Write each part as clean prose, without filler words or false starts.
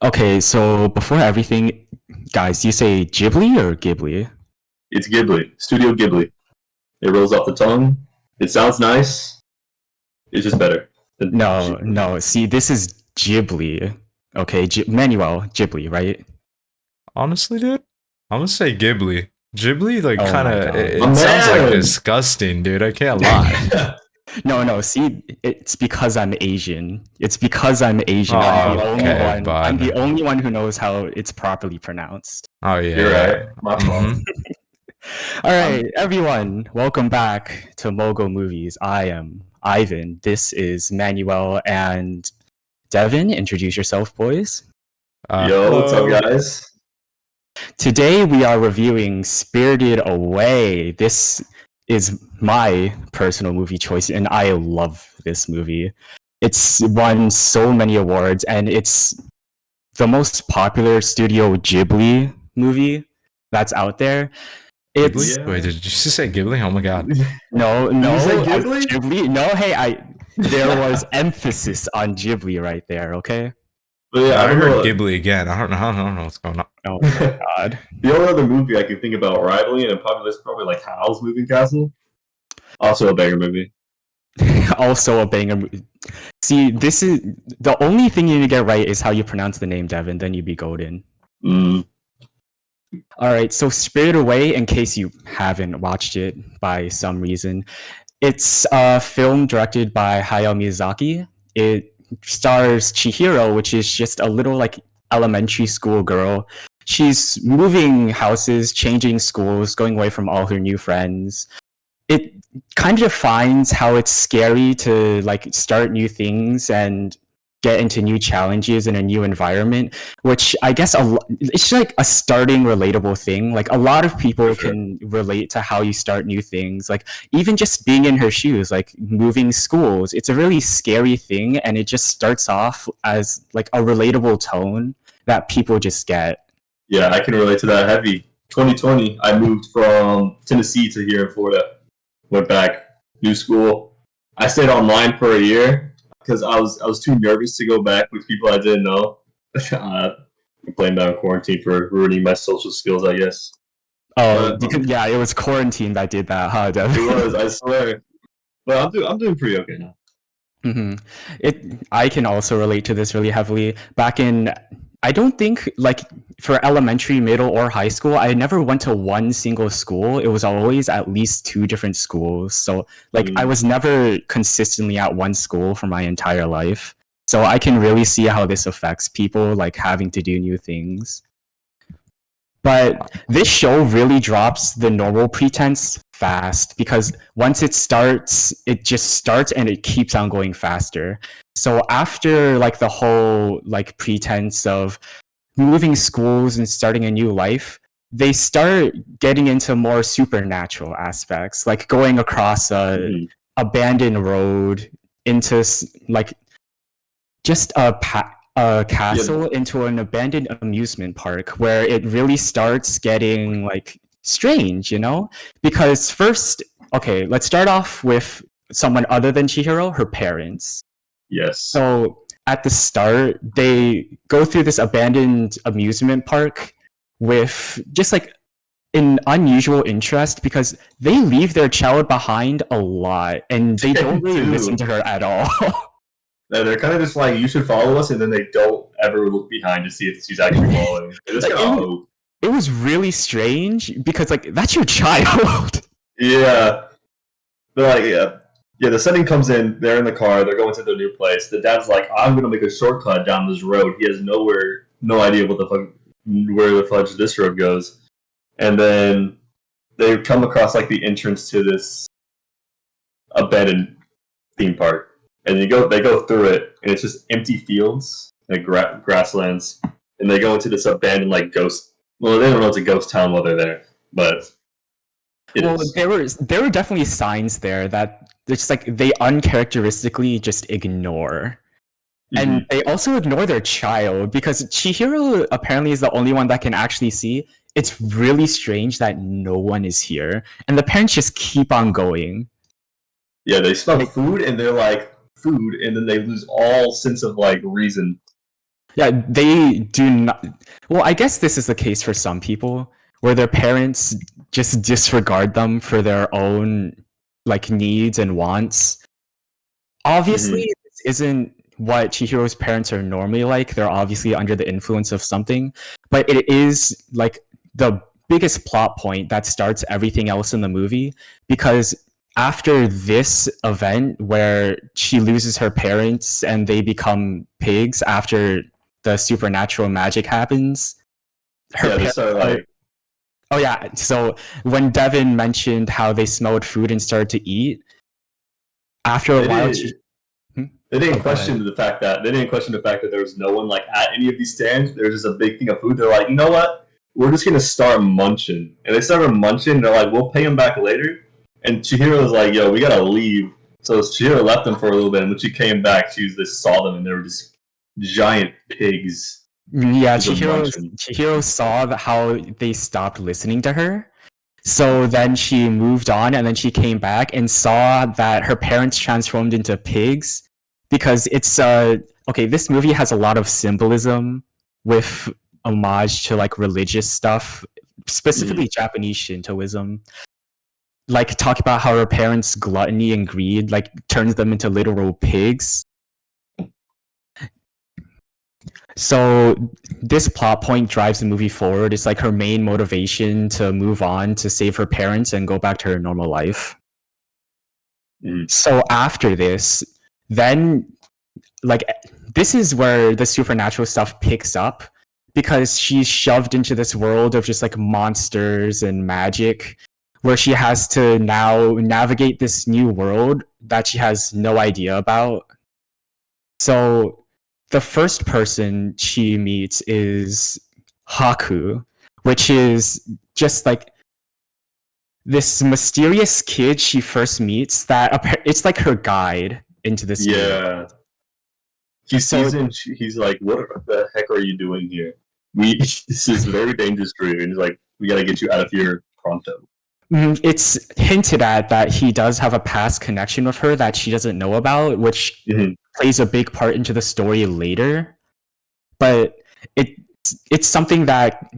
Okay, so before everything, guys, do you say Ghibli or Ghibli? It's Ghibli, Studio Ghibli. It rolls off the tongue. It sounds nice. It's just better than No, Ghibli. no. See, this is Ghibli. Okay, Manuel Ghibli, right? Honestly, dude, I'm gonna say Ghibli. Ghibli, like, Oh kind my of, god. My it sounds like man. disgusting, dude. I can't lie. No, see, it's because I'm Asian. It's because I'm Asian. I'm Oh, the only okay, one. I'm the bud. only one who knows how it's properly pronounced. Oh yeah, You're yeah. right. My fault. All right, everyone, welcome back to Mogul Movies. I am Ivan. This is Manuel and Devin. Introduce yourself, boys. Yo, what's up, Hello. guys? Today we are reviewing Spirited Away. This is my personal movie choice, and I love this movie. It's won so many awards, and it's the most popular Studio Ghibli movie that's out there. It's Ghibli? Yeah. Wait, did you just say Ghibli? Oh my god. no, Did you say I- Ghibli? Ghibli. No, hey, there was emphasis on Ghibli right there. Okay. But yeah, I I don't heard know. Ghibli again. I don't know what's going on. Oh my god. The only other movie I can think about rivaling and probably like Howl's Moving Castle. Also a banger movie. Also a banger. See, this is the only thing you need to get right is how you pronounce the name, Devin. Then you'd be golden. Mm. All right, so Spirited Away, in case you haven't watched it by some reason, it's a film directed by Hayao Miyazaki. It stars Chihiro, which is just a little like elementary school girl. She's moving houses, changing schools, going away from all her new friends. It kind of defines how it's scary to like start new things and get into new challenges in a new environment, which I guess it's like a starting relatable thing. Like a lot of people For sure. can relate to how you start new things. Like even just being in her shoes, like moving schools, it's a really scary thing, and it just starts off as like a relatable tone that people just get. Yeah, I can relate to that heavy. 2020, I moved from Tennessee to here in Florida. Went back, new school. I stayed online for a year because I was too nervous to go back with people I didn't know. I'm playing down quarantine for ruining my social skills, I guess. Oh, But yeah, it was quarantine that did that, huh, Devin? it was, I swear. But I'm doing pretty okay now. I can also relate to this really heavily. Back in, I don't think like for elementary, middle, or high school, I never went to one single school. It was always at least two different schools. So like I was never consistently at one school for my entire life. So I can really see how this affects people like having to do new things. But this show really drops the normal pretense fast because once it starts, it just starts and it keeps on going faster. So after like the whole like pretense of moving schools and starting a new life, they start getting into more supernatural aspects, like going across a abandoned road into like just a castle into an abandoned amusement park where it really starts getting like strange, you know? Because first, okay, let's start off with someone other than Chihiro, her parents. Yes. So at the start, they go through this abandoned amusement park with just like an unusual interest because they leave their child behind a lot and they don't really listen to her at all. They're kind of just like, you should follow us, and then they don't ever look behind to see if she's actually following. It was really strange because like that's your child. Yeah. They're like, yeah, the setting comes in, they're in the car, they're going to their new place. The dad's like, I'm gonna make a shortcut down this road. He has no idea where the fudge this road goes. And then they come across like the entrance to this abandoned theme park. And they go through it, and it's just empty fields and grasslands. And they go into this abandoned like ghost. Well, they don't know it's a ghost town while they're there, but there were definitely signs there that it's like they uncharacteristically just ignore. And they also ignore their child because Chihiro apparently is the only one that can actually see. It's really strange that no one is here, and the parents just keep on going. Yeah, they smell food, and they're like, food, and then they lose all sense of like reason. Yeah, they do not. Well, I guess this is the case for some people where their parents just disregard them for their own like needs and wants. Obviously, Hmm. this isn't what Chihiro's parents are normally like. They're obviously under the influence of something, but it is like the biggest plot point that starts everything else in the movie because after this event where she loses her parents and they become pigs after the supernatural magic happens, her Yeah, they parents start are. like Oh yeah, so when Devin mentioned how they smelled food and started to eat, after a they while, she. didn't Hmm? they Oh, didn't go ahead. question the fact that there was no one like at any of these stands. There was just a big thing of food. They're like, you know what? We're just gonna start munching, and they started munching. They're like, we'll pay him back later. And Chihiro was like, yo, we gotta leave. So Chihiro left them for a little bit, and when she came back, just saw them, and they were just giant pigs Yeah, just munching. Chihiro saw how they stopped listening to her. So then she moved on and then she came back and saw that her parents transformed into pigs because it's okay, this movie has a lot of symbolism with homage to like religious stuff, Mm. specifically Japanese Shintoism. Like talk about how her parents' gluttony and greed like turns them into literal pigs. So this plot point drives the movie forward. It's like her main motivation to move on to save her parents and go back to her normal life. Mm. So after this, then like this is where the supernatural stuff picks up because she's shoved into this world of just like monsters and magic where she has to now navigate this new world that she has no idea about. So the first person she meets is Haku, which is just like this mysterious kid she first meets that it's like her guide into this new world. Yeah, he So sees him. He's like, "What the heck are you doing here? We this is very dangerous for you." And he's like, "We gotta get you out of here pronto." it's hinted at that he does have a past connection with her that she doesn't know about, which Mm-hmm. plays a big part into the story later. But it's something that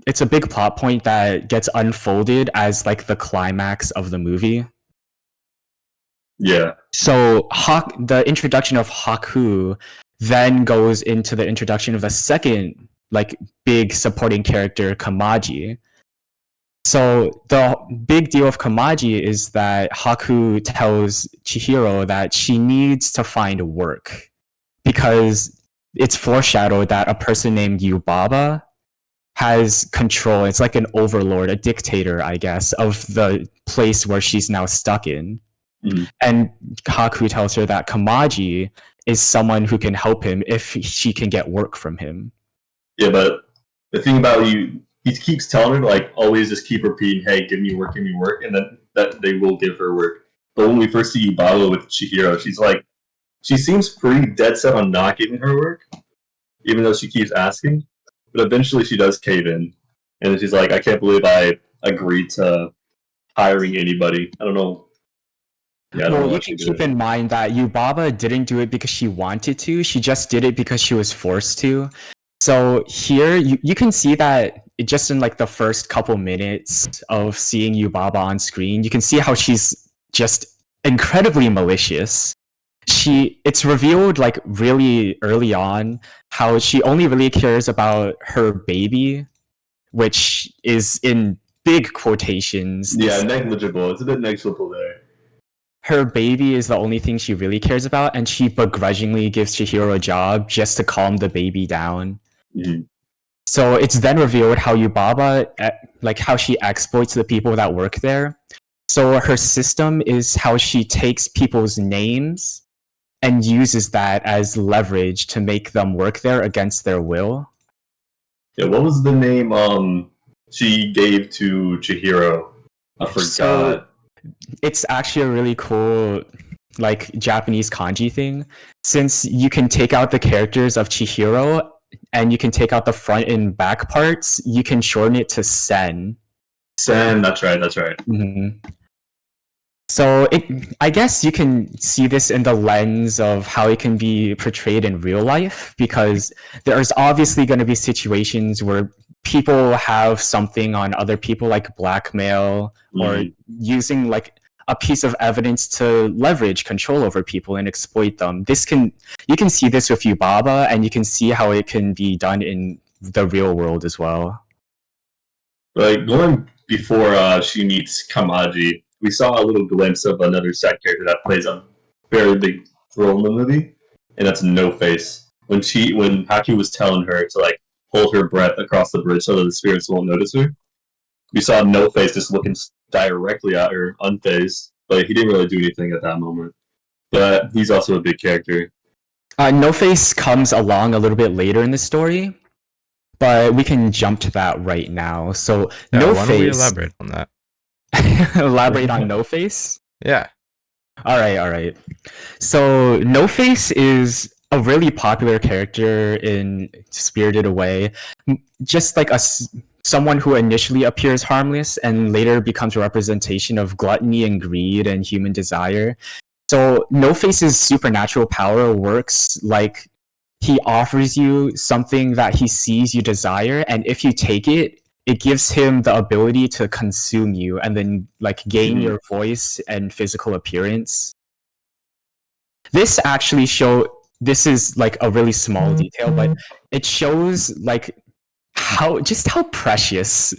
it's a big plot point that gets unfolded as like the climax of the movie. Yeah, So the introduction of Haku then goes into the introduction of the second like big supporting character, Kamaji. So the big deal of Kamaji is that Haku tells Chihiro that she needs to find work because it's foreshadowed that a person named Yubaba has control. It's like an overlord, a dictator, I guess, of the place where she's now stuck in. mm-hmm. And Haku tells her that Kamaji is someone who can help him if she can get work from him. Yeah. But the thing about you, he keeps telling her like always just keep repeating, "Hey, give me work," and then that they will give her work. But when we first see Yubaba with Chihiro, she seems pretty dead set on not giving her work, even though she keeps asking. But eventually, she does cave in, and then she's like, "I can't believe I agreed to hiring anybody." I don't know. Yeah, I don't know Well, you what can she keep did. in mind that Yubaba didn't do it because she wanted to. She just did it because she was forced to. So here, you can see that just in like the first couple minutes of seeing Yubaba on screen, you can see how she's just incredibly malicious. It's revealed like really early on how she only really cares about her baby, which is in big quotations. Yeah, negligible. It's a bit negligible there. Her baby is the only thing she really cares about, and she begrudgingly gives Chihiro a job just to calm the baby down. Mm-hmm. So it's then revealed how Yubaba, like how she exploits the people that work there. So her system is how she takes people's names and uses that as leverage to make them work there against their will. Yeah, what was the name she gave to Chihiro? I So forgot. it's actually a really cool like Japanese kanji thing. Since you can take out the characters of Chihiro and you can take out the front and back parts, you can shorten it to Sen. Sen, that's right, that's right. Mm-hmm. So I guess you can see this in the lens of how it can be portrayed in real life, because there's obviously going to be situations where people have something on other people, like blackmail or using like a piece of evidence to leverage control over people and exploit them. You can see this with Yubaba, and you can see how it can be done in the real world as well. Like going before she meets Kamaji, we saw a little glimpse of another side character that plays a very big role in the movie, and that's No Face. When Haki was telling her to like hold her breath across the bridge so that the spirits won't notice her, we saw No Face just looking directly at her, unfazed. But he didn't really do anything at that moment. But he's also a big character. No Face comes along a little bit later in the story, but we can jump to that right now. So Yeah, No why don't we Face. elaborate on that? Elaborate on No Face? Yeah. All right. So No Face is a really popular character in Spirited Away. Just like someone who initially appears harmless and later becomes a representation of gluttony and greed and human desire. So No Face's supernatural power works like he offers you something that he sees you desire, and if you take it, it gives him the ability to consume you and then like gain your voice and physical appearance. This is like a really small detail, but it shows like how precious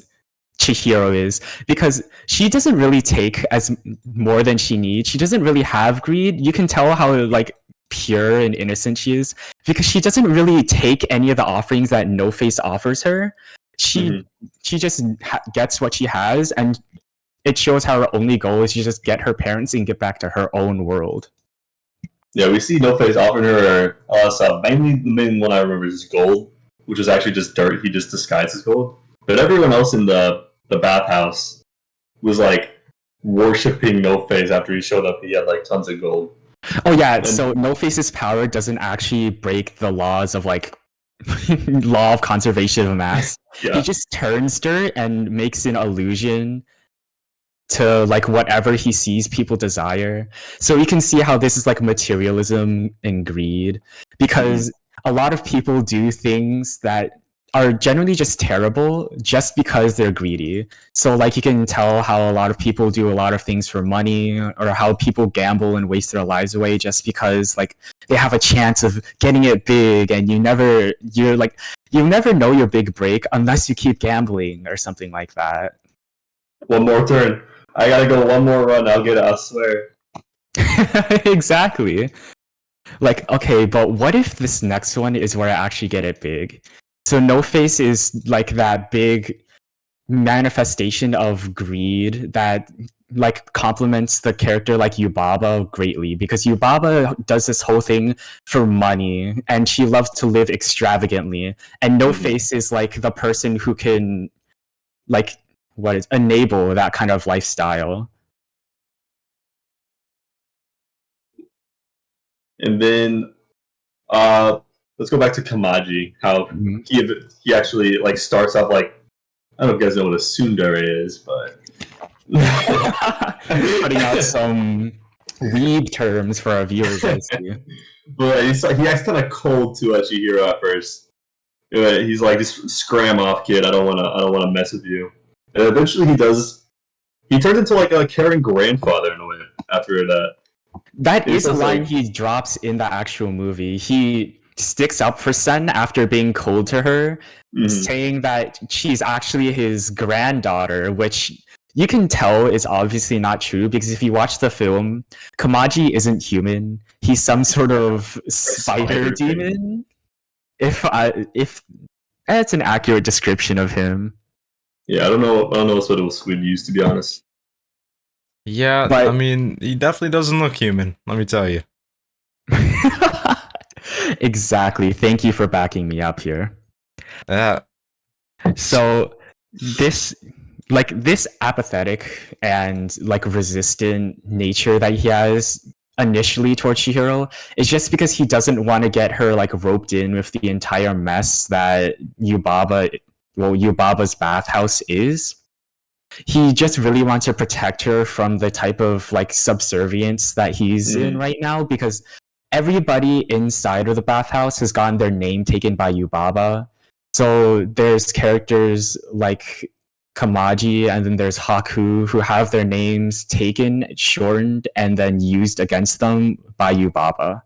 Chihiro is, because she doesn't really take as more than she needs. She doesn't really have greed. You can tell how like pure and innocent she is, because she doesn't really take any of the offerings that No Face offers her. She just gets what she has, and it shows how her only goal is to just get her parents and get back to her own world. Yeah, we see No Face offering her stuff. Mainly the main one I remember is gold, which is actually just dirt. He just disguised as gold. But everyone else in the bathhouse was like worshipping No Face after he showed up. He had like tons of gold. Oh yeah, so No Face's power doesn't actually break the laws of like law of conservation of mass. Yeah. He just turns dirt and makes an illusion to like whatever he sees people desire. So you can see how this is like materialism and greed, because a lot of people do things that are generally just terrible just because they're greedy. So like you can tell how a lot of people do a lot of things for money, or how people gamble and waste their lives away just because like they have a chance of getting it big, and you never know your big break unless you keep gambling or something like that. One more turn. I gotta go one more run. I'll get it, I swear. Exactly. Like, okay, but what if this next one is where I actually get it big? So No Face is like that big manifestation of greed that like complements the character like Yubaba greatly, because Yubaba does this whole thing for money and she loves to live extravagantly, and No Face is like the person who can like enable that kind of lifestyle. And then let's go back to Kamaji. How he actually like starts off like, I don't know if you guys know what a tsundere is, but putting out some weeb terms for our viewers, I see. But he acts kind of cold to Chihiro at first. He's like, just scram off, kid. I don't wanna mess with you. And eventually he does. He turns into like a caring grandfather in a way after that. That is a line he drops in the actual movie. He sticks up for Sen after being cold to her, saying that she's actually his granddaughter, which you can tell is obviously not true, because if you watch the film, Kamaji isn't human. He's some sort of spider demon. If that's an accurate description of him. Yeah, I don't know what else we'd use, to be honest. Yeah, but, I mean, he definitely doesn't look human, let me tell you. Exactly. Thank you for backing me up here. Yeah. So this apathetic and like resistant nature that he has initially towards Chihiro is just because he doesn't want to get her like roped in with the entire mess that Yubaba's bathhouse is. He just really wants to protect her from the type of like subservience that he's in Mm. right now, because everybody inside of the bathhouse has gotten their name taken by Yubaba. So there's characters like Kamaji, and then there's Haku, who have their names taken, shortened, and then used against them by Yubaba.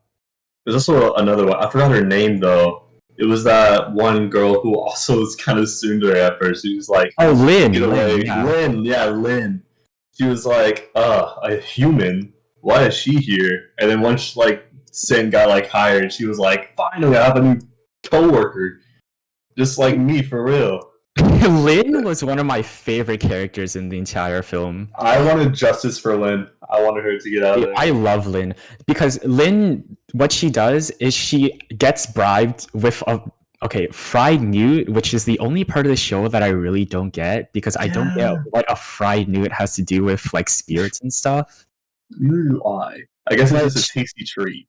There's also another one. I forgot her name though. It was that one girl who also was kind of tsundere at first. She was like, Oh, Lin. get away. Lin, yeah. Lynn. She was like, a human? Why is she here? And then once like Sin got like hired, she was like, finally I have a new coworker. Just like me, for real. Lin was one of my favorite characters in the entire film. I wanted justice for Lynn. I wanted her to get out of there. I love Lin because Lin, what she does is she gets bribed with a fried newt, which is the only part of the show that I really don't get, because I don't get what a fried newt has to do with like spirits and stuff. Neither do I. I guess it's just a tasty treat.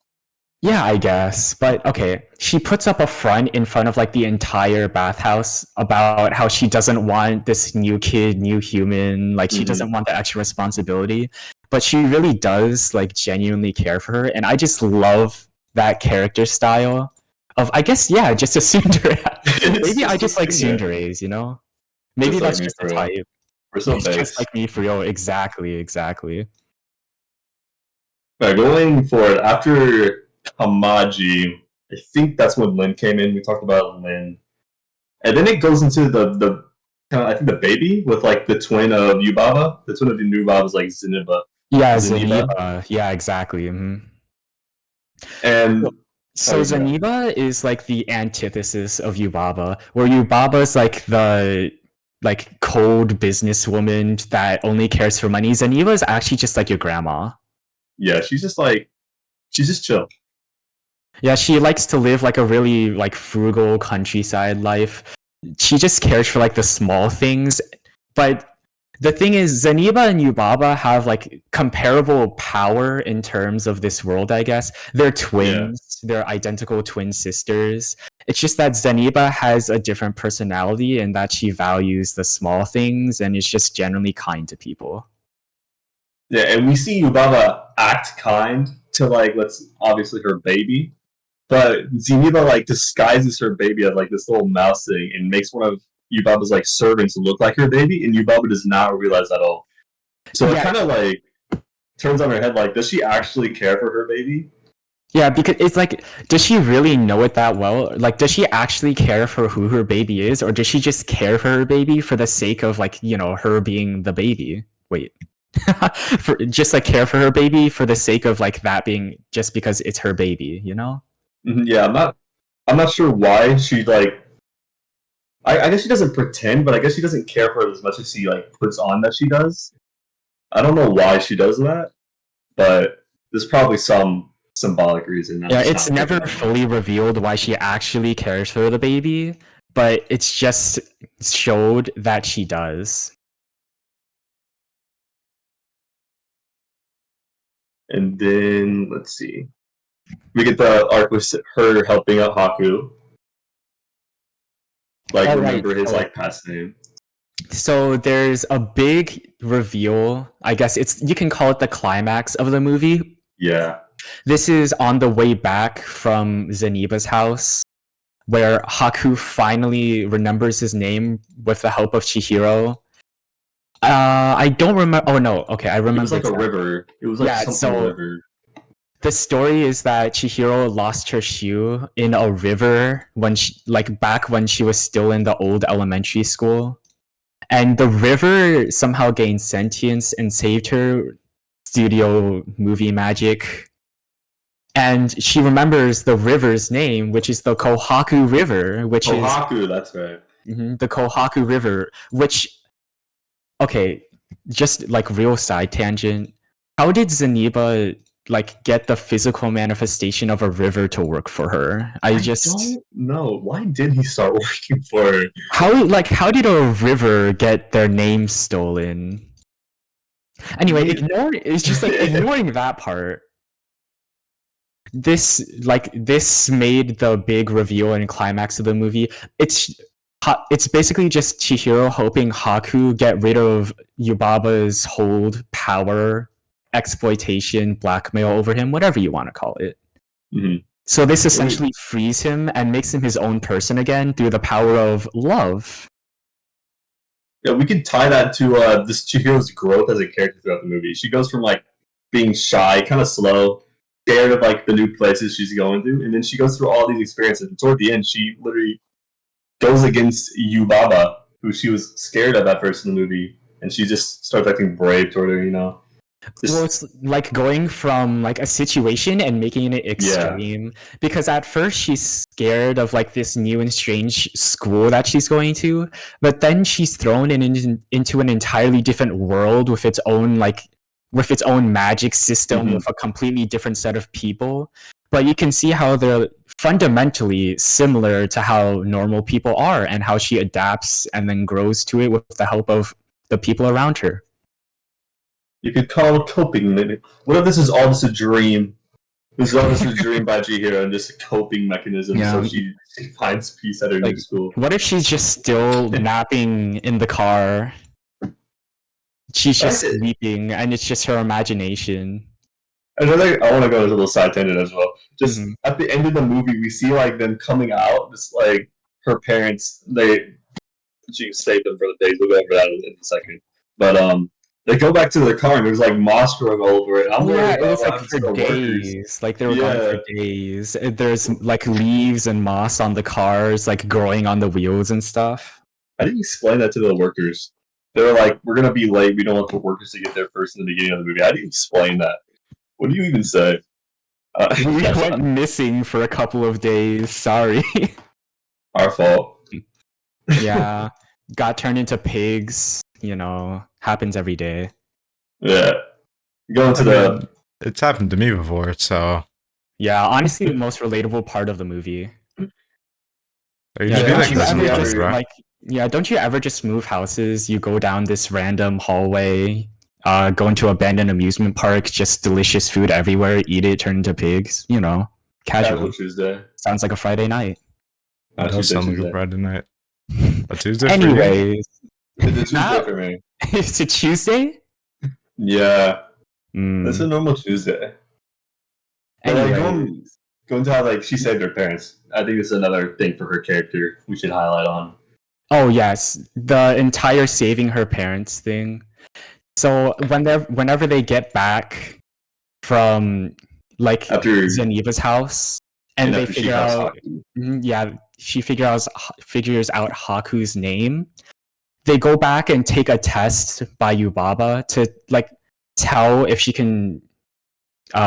Yeah, I guess. But okay, she puts up a front in front of like the entire bathhouse about how she doesn't want this new kid, new human, like she doesn't want the extra responsibility, but she really does like genuinely care for her, and I just love that character style of, I guess, yeah, just a tsundere. Maybe I just like tsunderes, you know? Maybe just that's like just a type. We're so It's just like me for real. Exactly. Right, going forward, after Kamaji, I think that's when Lin came in. We talked about Lin. And then it goes into the I think the baby with like the twin of Yubaba. The twin of Yubaba is like Zeniba. Yeah, Zeniba. Yeah, exactly. Mm-hmm. And so Zeniba is like the antithesis of Yubaba, where Yubaba is like the like cold businesswoman that only cares for money. Zeniba is actually just like your grandma. Yeah, she's just chill. Yeah, she likes to live like a really like frugal countryside life. She just cares for like the small things. But the thing is, Zeniba and Yubaba have like comparable power in terms of this world, I guess. They're twins. Yeah. They're identical twin sisters. It's just that Zeniba has a different personality, and that she values the small things and is just generally kind to people. Yeah, and we see Yubaba act kind to like, obviously her baby. But Zeniba like disguises her baby as like this little mouse thing and makes one of Yubaba's like servants look like her baby, and Yubaba does not realize at all. So it kind of like turns on her head. Like, does she actually care for her baby? Yeah, because it's like, does she really know it that well? Like, does she actually care for who her baby is, or does she just care for her baby for the sake of like, you know, her being the baby? Wait. For just like care for her baby for the sake of like that being just because it's her baby, you know? Yeah, I'm not sure why she like. I guess she doesn't pretend, but I guess she doesn't care for it as much as she like puts on that she does. I don't know why she does that, but there's probably some symbolic reason. Yeah, it's never fully revealed why she actually cares for the baby, but it's just showed that she does. And then let's see. We get the arc with her helping out Haku. Like, remember his like past name. So there's a big reveal. I guess you can call it the climax of the movie. Yeah. This is on the way back from Zeniba's house, where Haku finally remembers his name with the help of Chihiro. I don't remember. Oh no. Okay, I remember. It was like a river. It was like something river. The story is that Chihiro lost her shoe in a river when back when she was still in the old elementary school. And the river somehow gained sentience and saved her, studio movie magic. And she remembers the river's name, which is the Kohaku River, which is Kohaku, that's right. The Kohaku River, which, okay, just like real side tangent. How did Zeniba like get the physical manifestation of a river to work for her? I don't know. Why did he start working for her? How did a river get their name stolen? Anyway, it's just like ignoring that part. This made the big reveal and climax of the movie. It's basically just Chihiro hoping Haku get rid of Yubaba's hold, power, exploitation, blackmail over him, whatever you want to call it. Mm-hmm. So this essentially frees him and makes him his own person again through the power of love. Yeah, we could tie that to this Chihiro's growth as a character throughout the movie. She goes from like being shy, kind of slow, scared of like the new places she's going to, and then she goes through all these experiences. And toward the end, she literally goes against Yubaba, who she was scared of at first in the movie, and she just starts acting brave toward her. Well, it's like going from like a situation and making it extreme. Because at first she's scared of like this new and strange school that she's going to, but then she's thrown into an entirely different world with its own magic system, with a completely different set of people. But you can see how they're fundamentally similar to how normal people are, and how she adapts and then grows to it with the help of the people around her. You could call it coping, maybe. What if this is all just a dream? This is all just a dream by Chihiro and just a coping mechanism, so she finds peace at her new school. What if she's just still napping in the car? She's just sleeping, and it's just her imagination. I want to go on a little side tangent as well. Just at the end of the movie, we see like them coming out. Just like her parents, she saved them for the days. We'll go over that in a second. But they go back to their car and there's like moss growing all over it. It was like for days. Like they were gone for days. There's like leaves and moss on the cars, like growing on the wheels and stuff. I didn't explain that to the workers. They were like, "We're gonna be late. We don't want the workers to get there first in the beginning of the movie." I didn't explain that. What do you even say? We went missing for a couple of days. Sorry. Our fault. Yeah. Got turned into pigs. Happens every day. Yeah. Going to It's happened to me before, so. Yeah, honestly, the most relatable part of the movie. Don't you ever just move houses? You go down this random hallway, go into abandoned amusement park, just delicious food everywhere, eat it, turn into pigs. Casual. Tuesday. Sounds like a Friday night. It does sound like a Friday night. A Tuesday. Anyways, it's a Tuesday for me. It's a Tuesday? Yeah. It's a normal Tuesday. Going to how she saved her parents. I think it's another thing for her character we should highlight on. Oh yes, the entire saving her parents thing. So whenever they get back from after Zeniva's house, and they figure out, she figures out Haku's name. They go back and take a test by Yubaba to tell if she can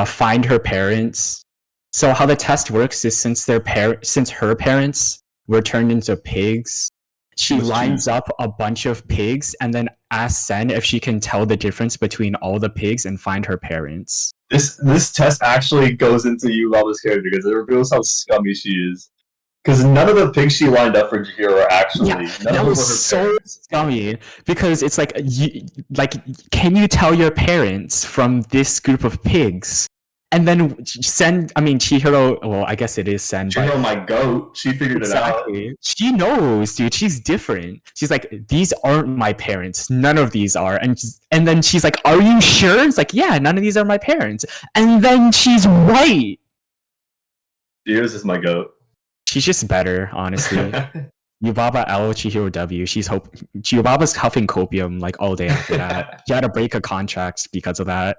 find her parents. So how the test works is since her parents were turned into pigs, she lines up a bunch of pigs and then asks Sen if she can tell the difference between all the pigs and find her parents. This test actually goes into Yubaba's character because it reveals how scummy she is. Because none of the pigs she lined up for Chihiro are actually. Yeah, that was so scummy. Because it's can you tell your parents from this group of pigs? And then Chihiro. Well, I guess it is Sen. Chihiro, my goat. She figured it out. She knows, dude. She's different. She's like, these aren't my parents. None of these are. And then she's like, are you sure? It's like, yeah, none of these are my parents. And then she's right. Yours is my goat. She's just better, honestly. Yubaba L, Chihiro W. Yubaba's huffing copium all day after that. She had to break a contract because of that.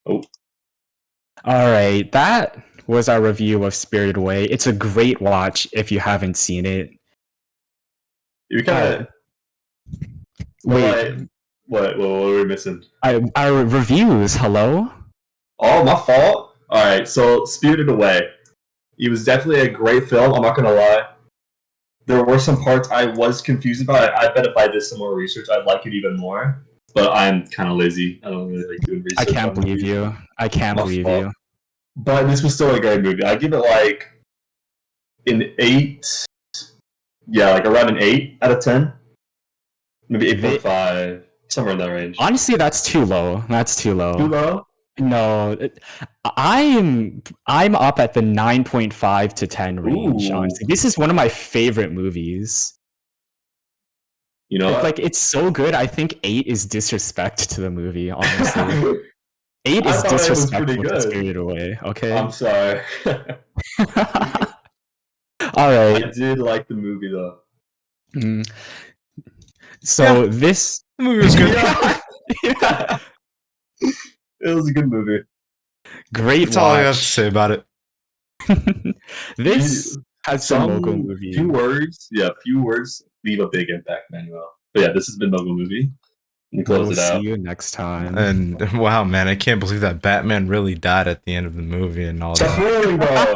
Oh. Alright, that was our review of Spirited Away. It's a great watch if you haven't seen it. You kind of... Wait. What are we missing? Our reviews, hello? Oh, my fault? Alright, so Spirited Away. It was definitely a great film, I'm not gonna lie. There were some parts I was confused about. I bet if I did some more research, I'd like it even more. But I'm kind of lazy. I don't really like doing research. I can't believe you. But this was still a great movie. I give it an 8. Yeah, around an 8 out of 10. Maybe 8.5. Somewhere in that range. Honestly, that's too low. Too low? No, I'm up at the 9.5 to 10 range, Ooh. honestly. This is one of my favorite movies. You know It's what? like it's so good. I think 8 is disrespect to the movie, honestly. I 8 is thought it was pretty disrespectful to good. Spirited Away, okay? I'm sorry. All I right. did like the movie though. So Yeah. this The movie was good. Yeah. It was a good movie. great That's all I have to watch. say about it. This has been Mogul Some Movie. few words leave a big impact, Manuel. But yeah, this has been Mogul Movie. We close We'll it see out. you next time. And wow, man, I can't believe that Batman really died at the end of the movie and all Stop that. spoiling, bro.